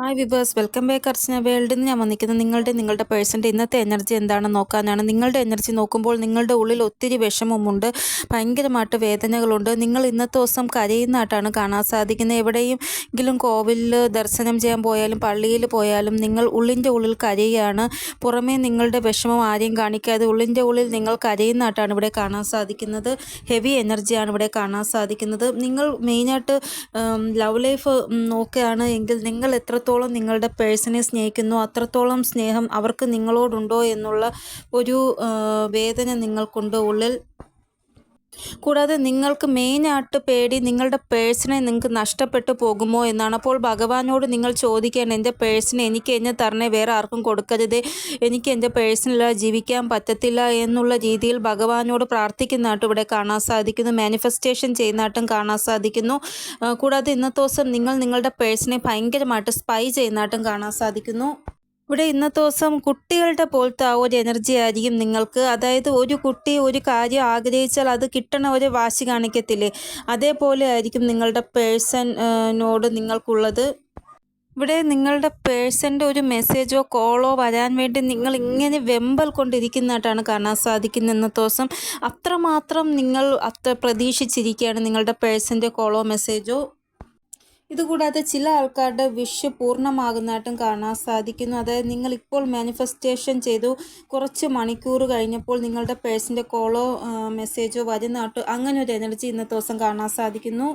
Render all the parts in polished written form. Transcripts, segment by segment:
Hi viewers, welcome back അർച്ചന വേൾഡിൽ നിന്ന് ഞാൻ വന്നിരിക്കുന്നത് നിങ്ങളുടെ പേഴ്സൻ്റെ ഇന്നത്തെ എനർജി എന്താണെന്ന് നോക്കാനാണ്. നിങ്ങളുടെ എനർജി നോക്കുമ്പോൾ നിങ്ങളുടെ ഉള്ളിൽ ഒത്തിരി വിഷമമുണ്ട്, ഭയങ്കരമായിട്ട് വേദനകളുണ്ട്. നിങ്ങൾ ഇന്നത്തെ ദിവസം കരയുന്നതായിട്ടാണ് കാണാൻ സാധിക്കുന്നത്. എവിടെയെങ്കിലും കോവിലിൽ ദർശനം ചെയ്യാൻ പോയാലും പള്ളിയിൽ പോയാലും നിങ്ങൾ ഉള്ളിൻ്റെ ഉള്ളിൽ കരയുകയാണ്. പുറമേ നിങ്ങളുടെ വിഷമം ആരെയും കാണിക്കാതെ ഉള്ളിൻ്റെ ഉള്ളിൽ നിങ്ങൾ കരയുന്നതായിട്ടാണ് ഇവിടെ കാണാൻ സാധിക്കുന്നത്. ഹെവി എനർജിയാണ് ഇവിടെ കാണാൻ സാധിക്കുന്നത്. നിങ്ങൾ മെയിനായിട്ട് ലവ് ലൈഫ് നോക്കുകയാണ് എങ്കിൽ നിങ്ങൾ എത്രത്തോളം നിങ്ങളുടെ പേഴ്സണെ സ്നേഹിക്കുന്നു അത്രത്തോളം സ്നേഹം അവർക്ക് നിങ്ങളോടുണ്ടോ എന്നുള്ള ഒരു വേദന നിങ്ങൾക്കുണ്ട് ഉള്ളിൽ. കൂടാതെ നിങ്ങൾക്ക് മെയിനായിട്ട് പേടി നിങ്ങളുടെ പേഴ്സണെ നിങ്ങൾക്ക് നഷ്ടപ്പെട്ടു പോകുമോ എന്നാണ്. അപ്പോൾ ഭഗവാനോട് നിങ്ങൾ ചോദിക്കുകയാണ്, എൻ്റെ പേഴ്സണെ എനിക്ക് എന്നെ തരണേ, വേറെ ആർക്കും കൊടുക്കരുതേ, എനിക്ക് എൻ്റെ പേഴ്സണില്ലാതെ ജീവിക്കാൻ പറ്റത്തില്ല എന്നുള്ള രീതിയിൽ ഭഗവാനോട് പ്രാർത്ഥിക്കുന്നതായിട്ട് ഇവിടെ കാണാൻ സാധിക്കുന്നു. മാനിഫെസ്റ്റേഷൻ ചെയ്യുന്നതായിട്ടും കാണാൻ സാധിക്കുന്നു. കൂടാതെ ഇന്നത്തെ ദിവസം നിങ്ങൾ നിങ്ങളുടെ പേഴ്സണെ ഭയങ്കരമായിട്ട് സ്പൈ ചെയ്യുന്നതായിട്ടും കാണാൻ സാധിക്കുന്നു. ഇവിടെ ഇന്നത്തെ ദിവസം കുട്ടികളുടെ പോലത്തെ ആ ഒരു എനർജി ആയിരിക്കും നിങ്ങൾക്ക്. അതായത് ഒരു കുട്ടി ഒരു കാര്യം ആഗ്രഹിച്ചാൽ അത് കിട്ടണ ഒരു വാശി കാണിക്കത്തില്ലേ, അതേപോലെ ആയിരിക്കും നിങ്ങളുടെ പേഴ്സണോട് നിങ്ങൾക്കുള്ളത്. ഇവിടെ നിങ്ങളുടെ പേഴ്സൻ്റെ ഒരു മെസ്സേജോ കോളോ വരാൻ വേണ്ടി നിങ്ങൾ ഇങ്ങനെ വെമ്പൽ കൊണ്ടിരിക്കുന്നതായിട്ടാണ് കാണാൻ സാധിക്കുന്നത്. ഇന്നത്തെ ദിവസം അത്രമാത്രം നിങ്ങൾ പ്രതീക്ഷിച്ചിരിക്കുകയാണ് നിങ്ങളുടെ പേഴ്സൻ്റെ കോളോ മെസ്സേജോ. ഇതുകൂടാതെ ചില ആൾക്കാരുടെ വിഷ് പൂർണ്ണമാകുന്നതായിട്ടും കാണാൻ സാധിക്കുന്നു. അതായത് നിങ്ങൾ ഇപ്പോൾ മാനിഫെസ്റ്റേഷൻ ചെയ്തു കുറച്ച് മണിക്കൂർ കഴിഞ്ഞപ്പോൾ നിങ്ങളുടെ പേഴ്സൻ്റെ കോളോ മെസ്സേജോ വരുന്നതായിട്ട് അങ്ങനെ ഒരു എനർജി ഇന്നത്തെ ദിവസം കാണാൻ സാധിക്കുന്നു.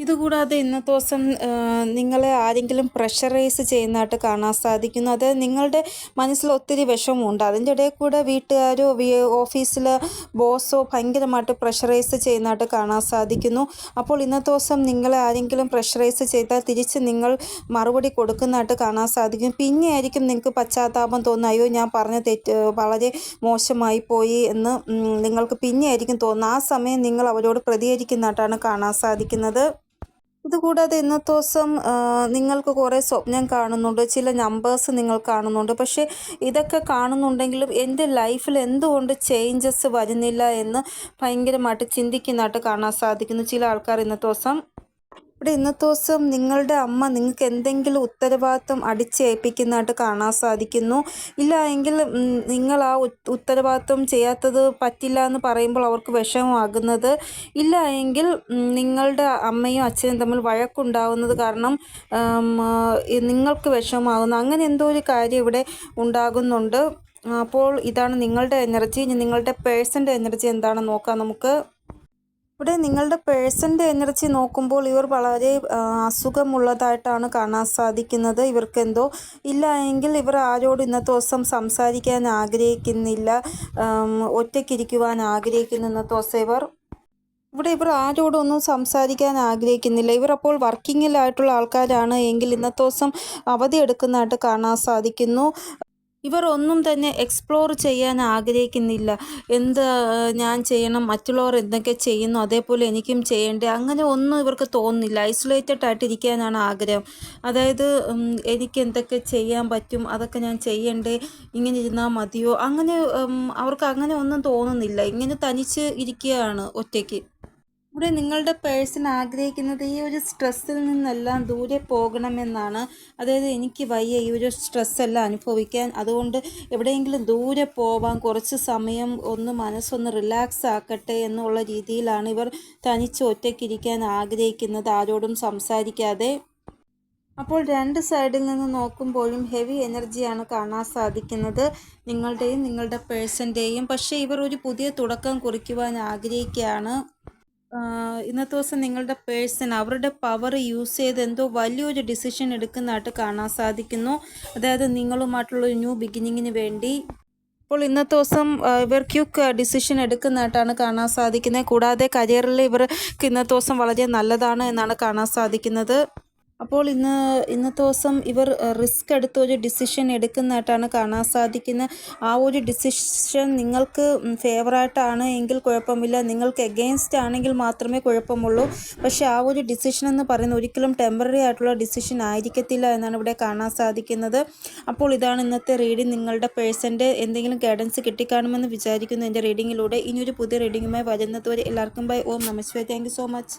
ഇതുകൂടാതെ ഇന്നത്തെ ദിവസം നിങ്ങളെ ആരെങ്കിലും പ്രഷറൈസ് ചെയ്യുന്നതായിട്ട് കാണാൻ സാധിക്കുന്നു. അത് നിങ്ങളുടെ മനസ്സിൽ ഒത്തിരി വിഷമമുണ്ട്, അതിൻ്റെ ഇടയിൽ കൂടെ വീട്ടുകാരോ ഓഫീസിൽ ബോസോ ഭയങ്കരമായിട്ട് പ്രഷറൈസ് ചെയ്യുന്നതായിട്ട് കാണാൻ സാധിക്കുന്നു. അപ്പോൾ ഇന്നത്തെ ദിവസം നിങ്ങളെ ആരെങ്കിലും പ്രഷറൈസ് ചെയ്താൽ തിരിച്ച് നിങ്ങൾ മറുപടി കൊടുക്കുന്നതായിട്ട് കാണാൻ സാധിക്കും. പിന്നെ ആയിരിക്കും നിങ്ങൾക്ക് പശ്ചാത്താപം തോന്നുന്നത്, അയ്യോ ഞാൻ പറഞ്ഞ തെറ്റ് വളരെ മോശമായി പോയി എന്ന് നിങ്ങൾക്ക് പിന്നെ ആയിരിക്കും തോന്നുന്നത്. ആ സമയം നിങ്ങൾ അവരോട് പ്രതികരിക്കുന്നതായിട്ടാണ് കാണാൻ സാധിക്കുന്നത്. ഇതുകൂടാതെ ഇന്നത്തെ ദിവസം നിങ്ങൾക്ക് കുറേ സ്വപ്നം കാണുന്നുണ്ട്, ചില നമ്പേഴ്സ് നിങ്ങൾ കാണുന്നുണ്ട്. പക്ഷേ ഇതൊക്കെ കാണുന്നുണ്ടെങ്കിലും എൻ്റെ ലൈഫിൽ എന്തുകൊണ്ട് ചേഞ്ചസ് വരുന്നില്ല എന്ന് ഭയങ്കരമായിട്ട് ചിന്തിക്കുന്നതായിട്ട് കാണാൻ സാധിക്കുന്നു ചില ആൾക്കാർ ഇന്നത്തെ ദിവസം. ഇവിടെ ഇന്നത്തെ ദിവസം നിങ്ങളുടെ അമ്മ നിങ്ങൾക്ക് എന്തെങ്കിലും ഉത്തരവാദിത്വം അടിച്ചേൽപ്പിക്കുന്നതായിട്ട് കാണാൻ സാധിക്കുന്നു. ഇല്ല എങ്കിൽ നിങ്ങൾ ആ ഉത്തരവാദിത്വം ചെയ്യാത്തത് പറ്റില്ല എന്ന് പറയുമ്പോൾ അവർക്ക് വിഷമമാകുന്നത്. ഇല്ല എങ്കിൽ നിങ്ങളുടെ അമ്മയും അച്ഛനും തമ്മിൽ വഴക്കുണ്ടാവുന്നത് കാരണം നിങ്ങൾക്ക് വിഷമമാകുന്നു. അങ്ങനെ എന്തോ ഒരു കാര്യം ഇവിടെ ഉണ്ടാകുന്നുണ്ട്. അപ്പോൾ ഇതാണ് നിങ്ങളുടെ എനർജി. ഇനി നിങ്ങളുടെ പേഴ്സൻ്റെ എനർജി എന്താണെന്ന് നോക്കാം നമുക്ക്. ഇവിടെ നിങ്ങളുടെ പേഴ്സൻ്റെ എനർജി നോക്കുമ്പോൾ ഇവർ വളരെ അസുഖമുള്ളതായിട്ടാണ് കാണാൻ സാധിക്കുന്നത്. ഇവർക്കെന്തോ ഇല്ല എങ്കിൽ ഇവർ ആരോടും ഇന്നത്തെ ദിവസം സംസാരിക്കാൻ ആഗ്രഹിക്കുന്നില്ല, ഒറ്റയ്ക്കിരിക്കുവാൻ ആഗ്രഹിക്കുന്നു ഇന്നത്തെ ദിവസം ഇവർ. ഇവർ ആരോടും ഒന്നും സംസാരിക്കാൻ ആഗ്രഹിക്കുന്നില്ല. ഇവർ അപ്പോൾ വർക്കിങ്ങിലായിട്ടുള്ള ആൾക്കാരാണ് എങ്കിൽ ഇന്നത്തെ ദിവസം അവധി എടുക്കുന്നതായിട്ട് കാണാൻ സാധിക്കുന്നു. ഇവർ ഒന്നും തന്നെ എക്സ്പ്ലോർ ചെയ്യാൻ ആഗ്രഹിക്കുന്നില്ല. എന്ത് ഞാൻ ചെയ്യണം, മറ്റുള്ളവർ എന്തൊക്കെ ചെയ്യുന്നു അതേപോലെ എനിക്കും ചെയ്യേണ്ടേ, അങ്ങനെ ഒന്നും ഇവർക്ക് തോന്നുന്നില്ല. ഐസൊലേറ്റഡ് ആയിട്ടിരിക്കാനാണ് ആഗ്രഹം. അതായത് എനിക്ക് എന്തൊക്കെ ചെയ്യാൻ പറ്റും, അതൊക്കെ ഞാൻ ചെയ്യണ്ടേ, ഇങ്ങനെ ഇരുന്നാൽ മതിയോ, അങ്ങനെ അവർക്ക് അങ്ങനെ ഒന്നും തോന്നുന്നില്ല. ഇങ്ങനെ തനിച്ച് ഇരിക്കുകയാണ് ഒറ്റയ്ക്ക്. ഇവിടെ നിങ്ങളുടെ പേഴ്സൺ ആഗ്രഹിക്കുന്നത് ഈ ഒരു സ്ട്രെസ്സിൽ നിന്നെല്ലാം ദൂരെ പോകണമെന്നാണ്. അതായത് എനിക്ക് വയ്യ ഈ ഒരു സ്ട്രെസ്സെല്ലാം അനുഭവിക്കാൻ, അതുകൊണ്ട് എവിടെയെങ്കിലും ദൂരെ പോവാൻ, കുറച്ച് സമയം മനസ്സൊന്ന് റിലാക്സ് ആക്കട്ടെ എന്നുള്ള രീതിയിലാണ് ഇവർ തനിച്ച് ഒറ്റയ്ക്കിരിക്കാൻ ആഗ്രഹിക്കുന്നത്, ആരോടും സംസാരിക്കാതെ. അപ്പോൾ രണ്ട് സൈഡിൽ നിന്ന് നോക്കുമ്പോഴും ഹെവി എനർജിയാണ് കാണാൻ സാധിക്കുന്നത് നിങ്ങളുടെയും നിങ്ങളുടെ പേഴ്സൻ്റെയും. പക്ഷേ ഇവർ ഒരു പുതിയ തുടക്കം കുറിക്കുവാൻ ആഗ്രഹിക്കുകയാണ്. ഇന്നത്തെ ദിവസം നിങ്ങളുടെ പേഴ്സൺ അവരുടെ പവർ യൂസ് ചെയ്ത് എന്തോ വലിയൊരു ഡിസിഷൻ എടുക്കുന്നതായിട്ട് കാണാൻ സാധിക്കുന്നു. അതായത് നിങ്ങളുമായിട്ടുള്ളൊരു ന്യൂ ബിഗിനിങ്ങിന് വേണ്ടി. അപ്പോൾ ഇന്നത്തെ ദിവസം ഇവർ ക്വിക്ക് ഡിസിഷൻ എടുക്കുന്നതായിട്ടാണ് കാണാൻ സാധിക്കുന്നത്. കൂടാതെ കരിയറിൽ ഇവർക്ക് ഇന്നത്തെ ദിവസം വളരെ നല്ലതാണ് എന്നാണ് കാണാൻ സാധിക്കുന്നത്. അപ്പോൾ ഇന്നത്തെ ദിവസം ഇവർ റിസ്ക് എടുത്ത് ഒരു ഡിസിഷൻ എടുക്കുന്നതായിട്ടാണ് കാണാൻ സാധിക്കുന്നത്. ആ ഒരു ഡിസിഷൻ നിങ്ങൾക്ക് ഫേവറായിട്ടാണ് എങ്കിൽ കുഴപ്പമില്ല, നിങ്ങൾക്ക് എഗെയിൻസ്റ്റ് ആണെങ്കിൽ മാത്രമേ കുഴപ്പമുള്ളൂ. പക്ഷേ ആ ഒരു ഡിസിഷൻ എന്ന് പറയുന്നത് ഒരിക്കലും ടെമ്പററി ആയിട്ടുള്ള ഡിസിഷൻ ആയിരിക്കത്തില്ല എന്നാണ് ഇവിടെ കാണാൻ സാധിക്കുന്നത്. അപ്പോൾ ഇതാണ് ഇന്നത്തെ റീഡിംഗ്. നിങ്ങളുടെ പേഴ്സൻ്റെ എന്തെങ്കിലും ഗൈഡൻസ് കിട്ടിക്കാണുമെന്ന് വിചാരിക്കുന്നു എൻ്റെ റീഡിങ്ങിലൂടെ. ഇനിയൊരു പുതിയ റീഡിങ്ങുമായി വരുന്നതുവരെ എല്ലാവർക്കും ബൈ. ഓം നമസ്തേ. Thank you so much.